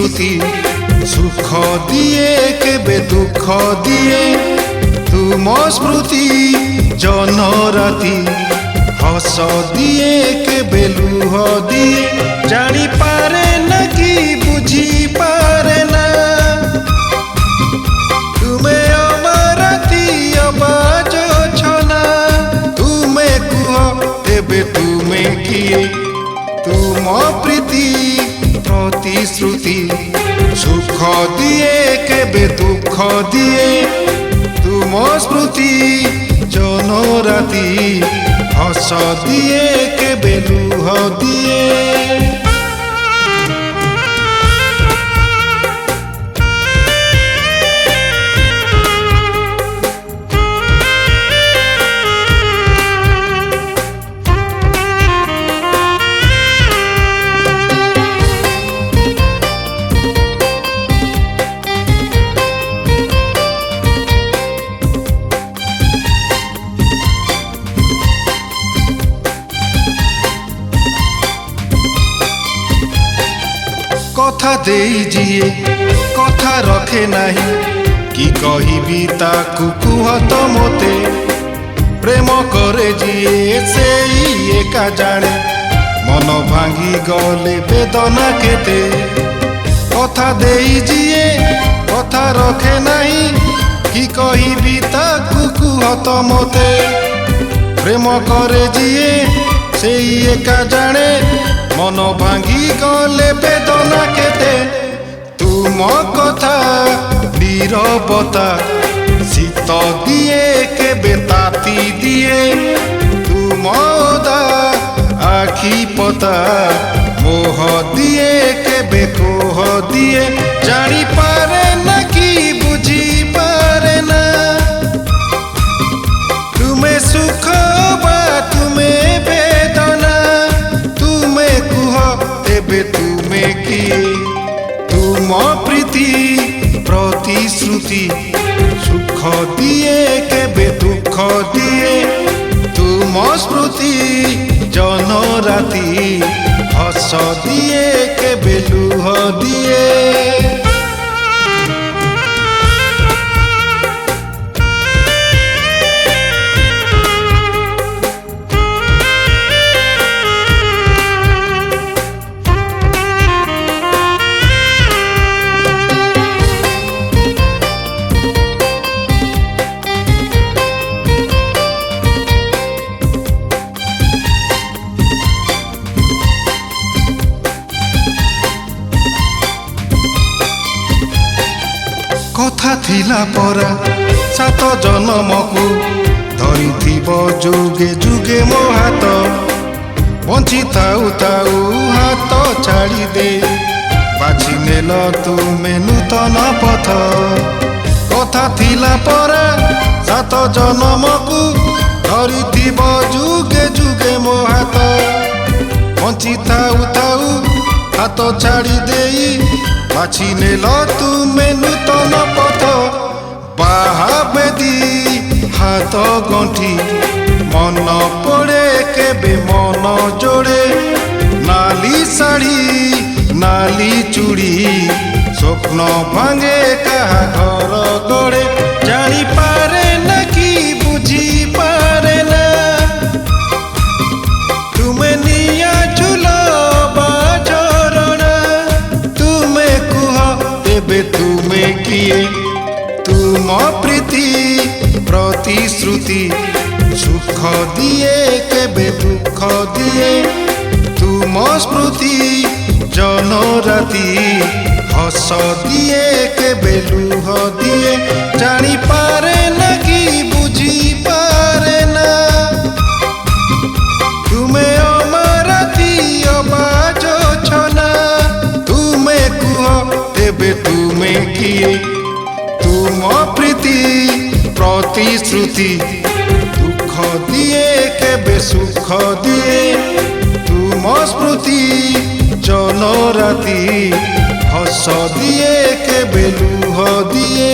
ପ୍ରତିଶ୍ରୁତି ସୁଖ ଦିଏ କେବେ ଦୁଃଖ ଦିଏ ତୁମ ସ୍ମୃତି ଜନ ରାତି ହସ ଦିଏ କେବେ ଲୁହ ଦିଏ ଜାଣିପାରେ ନା କି ବୁଝିପାରେ ନା ତୁମେ ଅମରାତି ଅବାଜ ଛନା ତୁମେ କୁହ ତେବେ ତୁମେ କିଏ ତୁମ ପ୍ରୀତି ପ୍ରତିଶ୍ରୁତି ସୁଖ ଦିଏ କେବେ ଦୁଃଖ ଦିଏ ତୁମ ସ୍ମୃତି ଜନ ରାତି ହସ ଦିଏ କେବେ ଲୁହ ଦିଏ কথা দেই যিয়ে কথা রখে নাহি কি কহিবি তাকু কুহ তো মতে প্রেম করে যিয়ে সেই একা জানে মন ভাঙ্গি গলে বেদনা কেতে কথা দেই যিয়ে কথা রখে নাহি কি কহিবি তাকু কুহ তো মতে প্রেম করে যিয়ে সেই একা জানে মন ভাঙ্গি গলে বেদনা কেতে তুম কথা নীরবতা শীত দিয়ে কেবে তাতি দিয়ে তুম ওদা আখি পতা মোহ দিয়ে কেবে কোহ দিয়ে জানিপারে না কি বুঝিপারে না তুমে সুখ বা তুমে বেদনা তুমে কুহ তেবে তুমে কি তুম প্রীতি প্রতিশ্রুতি সুখ দিয়ে কেবে দুঃখ দিয়ে তুম স্মৃতি জন রাতি হস দিয়ে কেবে লুহ দিয়ে কথা থিলা পরা সাত জনমকু ধরিথিব যুগে যুগে মো হাত বঞ্চি থাউ থাউ হাত ছাড়ি দে বাছি নেল তুমে নূতন পথ কথা থিলা পরা সাত জনমকু ধরিথিব যুগে যুগে মো হাত বঞ্চি থাউ থাউ হাত ছাড়ি দেই বাছি নেল তুমে নূতন পথ বাহা বেদি হাত গণ্ঠি মন পড়ে কেবে মন জোড়ে নালি শাড়ি নালি চুড়ি স্বপ্ন ভাঙে কাহা ঘর গড়ে জানিপারে না কি বুঝিপারে না তুমে নিয়া ঝুল বা ঝরଣା তুমে কুহ তেবে তুমে কিয়ে তুম প্রীতি প্রতিশ্রুতি সুখ দিয়ে কেবে দুঃখ দিয়ে তুম স্মৃতি জন রাতি হস দিয়ে কেবে লুহ দিয়ে জানিপারে না কি বুঝিপারে না তুমে অমরাতি অবাজ ছনা তুমে কুহ তেবে তুমে কিয়ে তুম প্রীতি প্রতিশ্রুতি দুঃখ দিয়ে কেবে সুখ দিয়ে তুম স্মৃতি জন রাতি হস দিয়ে কেবে লুহ দিয়ে